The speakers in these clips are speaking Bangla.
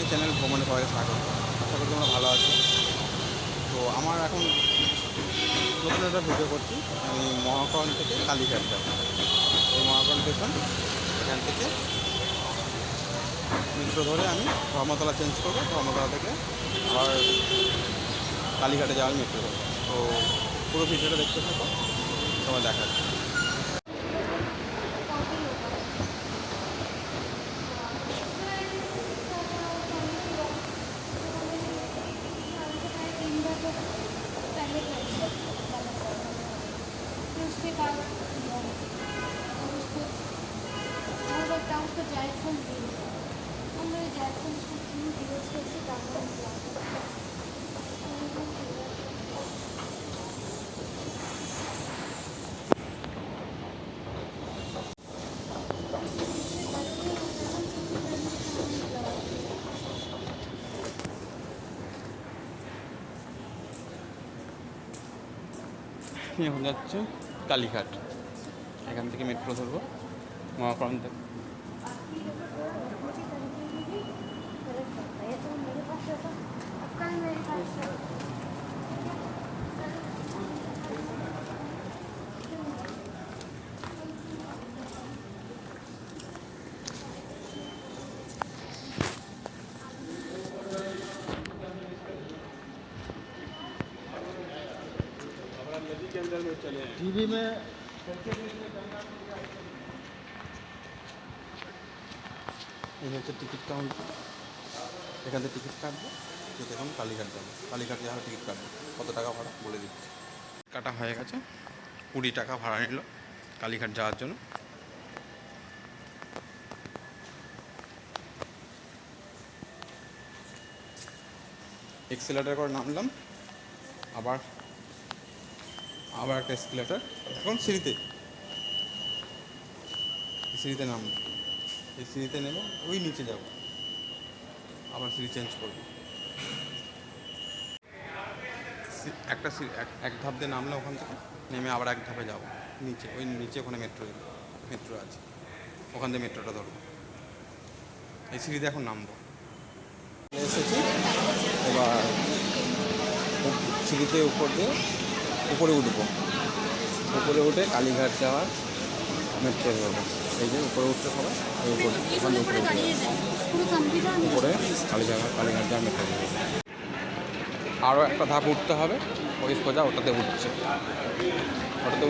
চ্যানেল ভ্রমণে সবাইকে স্বাগত। আশা করি তোমরা ভালো আছো। তো আমার এখন নতুন একটা ভিডিও করছি। আমি মহাকরণ থেকে কালীঘাট যাব। এই মহাকরণ স্টেশন, এখান থেকে মেট্রো ধরে আমি ধর্মতলা চেঞ্জ করবো। ধর্মতলা থেকে আবার কালীঘাটে যাওয়ার মেট্রো ধরবো। তো পুরো ভিডিওটা দেখতে থাকো, তোমার দেখাচ্ছি। उसके बाद उसको और लगता है उसको जायफल दिए हम लोग जायफल उसको क्यों दिए उसको ऐसे डालना এখন যাচ্ছে কালীঘাট, এখান থেকে মেট্রো ধরবো মহাকরণ থেকে। टीवी में এই হচ্ছে টিকিট কাউন্টার, এখান থেকে টিকিট কাটবো। ঠিক এখন কালীঘাট যাবো। কালীঘাট যাওয়ার টিকিট কাটবো। কত টাকা ভাড়া বলে দিচ্ছি। কাটা হয়ে গেছে, 20 টাকা ভাড়া নিল কালীঘাট যাওয়ার জন্য। এক্সেলেটার করে নামলাম, আবার একটা এক্সেলেটার। এখন সিঁড়িতে নামবো। এই সিঁড়িতে নেমে ওই নিচে যাব, আবার সিঁড়ি চেঞ্জ করবো। একটা এক ধাপ দিয়ে নামলে ওখান থেকে নেমে আবার এক ধাপে যাবো নিচে। ওই নিচে ওখানে মেট্রো আছে, ওখান থেকে মেট্রোটা ধরবো। এই সিঁড়িতে এখন নামবো। এসেছি, এবার সিঁড়িতে উপরে উঠবো। উপরে উঠে কালীঘাট যাওয়ার মেট্রো ধরবো। এই যে উপরে উঠতে হবে, এই ওখানে উপরে কালীঘাট যাওয়ার মেট্রো ধরবো। আরও একটা ধাপ উঠতে হবে, ওই সোজা ওটাতে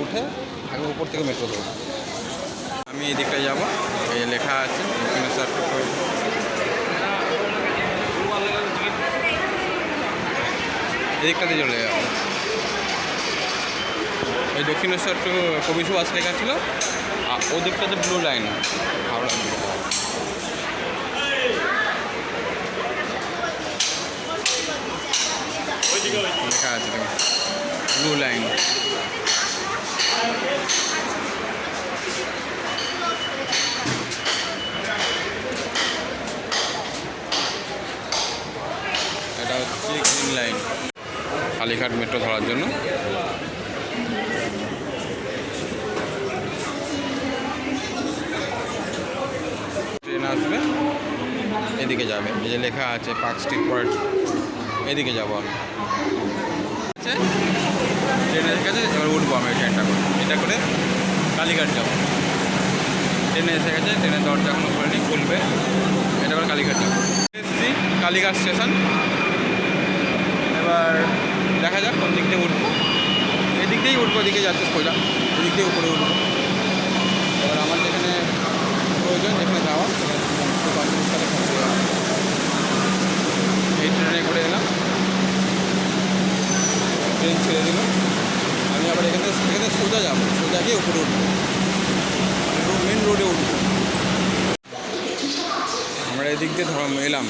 উঠে আগে উপর থেকে মেট্রো ধরবো। আমি এই দিকটায় যাবো, এই লেখা আছে এদিকটাতে চলে যাবো। এই দক্ষিণেশ্বর টু কবি সুভাষ লেখা ছিল, আর ওদিকটাতে ব্লু লাইন হাওড়া লেখা আছে, ব্লু লাইন। এটা হচ্ছে গ্রিন লাইন কালীঘাট মেট্রো ধরার জন্য। ট্রেন আসবে, এদিকে যাবে। এই যে লেখা আছে পার্ক স্ট্রিট পয়েন্ট, এদিকে যাবো আমি। ট্রেনে এসে গেছে, এবার উঠবো আমি ট্রেনটা করে। এটা করে কালীঘাট যাবো। ট্রেনে এসে গেছে, ট্রেনের দরজা এখনো খুলেনি, খুলবে। এটা করে কালীঘাট যাবো। এসছি কালীঘাট স্টেশন। এবার দেখা যাক কোন দিক দিয়ে উঠবো। এদিক দিয়েই উঠবো, এদিকে যাচ্ছে সোজা, এদিক দিয়ে উপরে উঠবো। এবার আমার যেখানে প্রয়োজন, যেখানে যাওয়া, এই ট্রেনে করে এলাম। ট্রেন ছেড়ে দিল, আমি আবার এখানে সোজা যাবো, সোজা গিয়ে উপরে উঠবো, মেন রোডে উঠবো। আমরা এদিক দিয়ে এলাম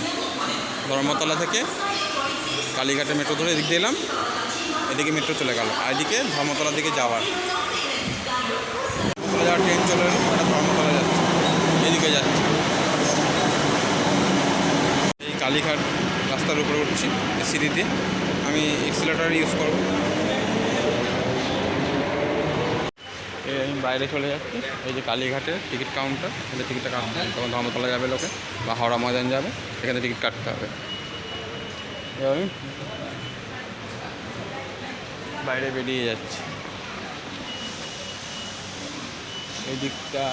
ধর্মতলা থেকে কালীঘাটে মেট্রো ধরে এদিক দিয়ে এলাম। এদিকে মেট্রো চলে গেল, আর এদিকে ধর্মতলার দিকে যাওয়ার ট্রেন চলে এলো। ওটা ধর্মতলা যাচ্ছে, এদিকে যাচ্ছে। এই কালীঘাট রাস্তার উপরে উঠছি সিঁড়িতে। আমি এক্সিলেটর ইউজ করব। এই আমি বাইরে চলে যাচ্ছি, এই যে কালীঘাটের টিকিট কাউন্টার, এখানে টিকিটটা কাটতে হবে। তখন ধর্মতলা যাবে লোকে বা হাওড়া ময়দান যাবে, এখানে টিকিট কাটতে হবে। এবার আমি বাইরে বেরিয়ে যাচ্ছি। এই দিকটা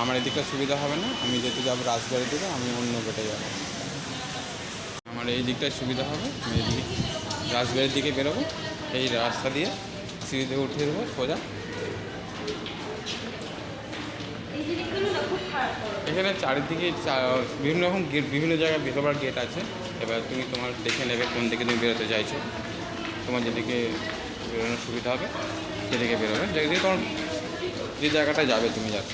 আমার এদিকটা সুবিধা হবে না, আমি যেতে যাবো রাজবাড়ির দিকে, আমি অন্য গেটে যাবো। আমার এই দিকটায় সুবিধা হবে, আমি এদিকে রাজবাড়ির দিকে বেরোবো, এই রাস্তা দিয়ে সিঁড়িতে উঠিয়ে দেবো সোজা। এখানে চারিদিকে বিভিন্ন রকম গেট, বিভিন্ন জায়গায় বেরোবার গেট আছে। এবার তুমি তোমার দেখে নেবে কোন দিকে তুমি বেরোতে চাইছো, তোমার যেদিকে বেরোনোর সুবিধা হবে সেদিকে বেরোবে, যেদিকে তোমার যে জায়গাটা যাবে তুমি যাচ্ছ।